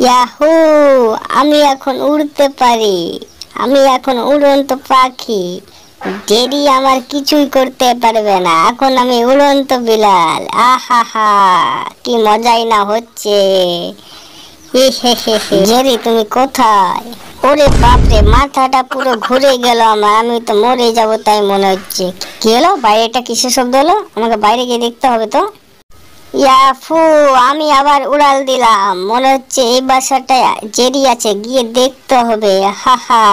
Yahoo, আমি এখন উড়তে পারি। আমি এখন উড়ন্ত পাখি। জেরি আমার কিছুই করতে পারবে না। এখন আমি উড়ন্ত বিড়াল। আহা হা, কি মজাই না হচ্ছে। জেরি, তুমি কোথায়? ওরে বাপরে, মাথাটা পুরো ঘুরে গেল আমার। আমি তো মরে যাবো তাই মনে হচ্ছে। কি হলো? বাইরেটা কিসের শব্দ হলো? আমাকে বাইরে গিয়ে দেখতে হবে তো। ইয়াফু, আমি আবার উড়াল দিলাম। মনে হচ্ছে এই বাসাটায় জেরি আছে, গিয়ে দেখতে হবে। হা হা।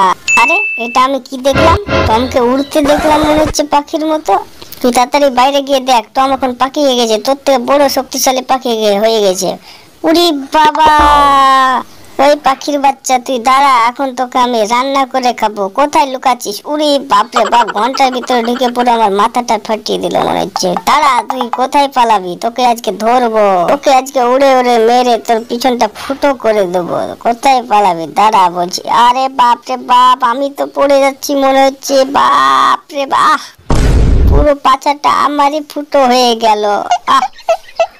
আরে, এটা আমি কি দেখলাম? টমকে উড়তে দেখলাম মনে হচ্ছে পাখির মতো। তুই তাড়াতাড়ি বাইরে গিয়ে দেখ, টম এখন পাখি হয়ে গেছে। তোর থেকে বড় শক্তিশালী পাখি হয়ে গেছে। উরি বাবা, ওই পাখির বাচ্চা, তুই দাঁড়া, এখন তোকে আমি রান্না করে খাবো। কোথায় লুকাচ্ছিস? উরি বাপরে বাপ, ঘন্টার ভিতরে ঢুকে পড়ে আমার মাথাটা ফাটিয়ে দিল মনে হচ্ছে। দাঁড়া, তুই কোথায় পালাবি? তোকে আজকে ধরবো। তোকে আজকে উড়ে উড়ে মেরে তোর পিছনটা ফুটো করে দেবো। কোথায় পালাবি? দাঁড়া বলছি। আরে বাপরে বাপ, আমি তো পড়ে যাচ্ছি মনে হচ্ছে। বাপরে বাহ, পুরো পাছাটা আমারই ফুটো হয়ে গেল। আহ,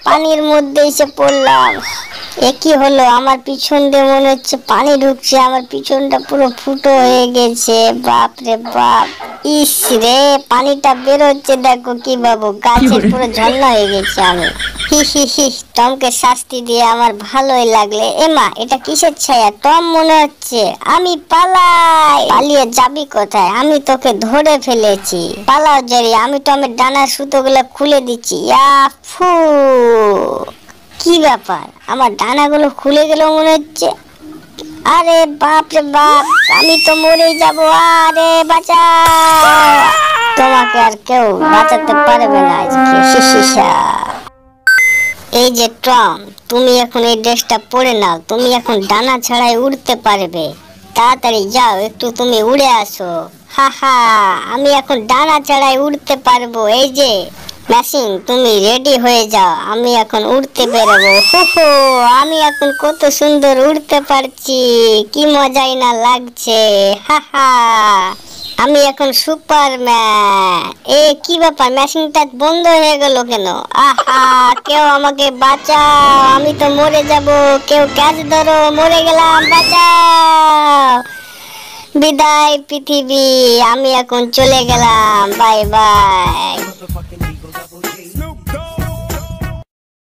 পানির মধ্যে এসে পড়লাম। একই হলো, আমার পিছন দিয়ে মনে হচ্ছে পানি ঢুকছে। আমার পিছনটা পুরো ফুটো হয়ে গেছে। বাপরে বাপ, ইস রে, পানিটা বেরোচ্ছে দেখো কি বাবু, গাছের পুরো ঝর্ণা হয়ে গেছে আমি। হি হি হি, টমকে শাস্তি দিয়ে আমার ভালোই লাগলে। এমা, এটা কিসের ছায়া? টম মনে হচ্ছে। আমি পালাই। পালিয়ে যাবি কোথায়? আমি তোকে ধরে ফেলেছি। পালাও জেরি, আমি টমের ডানার সুতোগুলো খুলে দিচ্ছি। ইয়াফু, কি ব্যাপার, আমার ডানাগুলো খুলে গেল মনে হচ্ছে। আরে বাপ রে বাপ, আমি তো মরে যাব। আরে বাঁচাও, তোমাকে আর কেউ বাঁচাতে পারবে না আজকে। শিশিশা, এই যে টম, তুমি এখন এই ড্রেসটা পরে নাও। তুমি এখন ডানা ছাড়াই উড়তে পারবে। তাড়াতাড়ি যাও, একটু তুমি উড়ে আসো। হা হা, আমি এখন ডানা ছাড়াই উড়তে পারবো। এই যে মেশিন, তুমি রেডি হয়ে যাও, আমি এখন উড়তে বেরোবো। হো হো, আমি এখন কত সুন্দর উড়তে পারছি, কি মজাই না লাগছে। হা হা, আমি এখন সুপারম্যান। এ কি ব্যাপার, মেশিনটা বন্ধ হয়ে গেল কেন? আহা, কেউ আমাকে বাঁচাও, আমি তো মরে যাব। কেউ ক্যাচ ধরো, মরে গেলাম, বাঁচাও। বিদায় পৃথিবী, আমি এখন চলে গেলাম। Bye bye.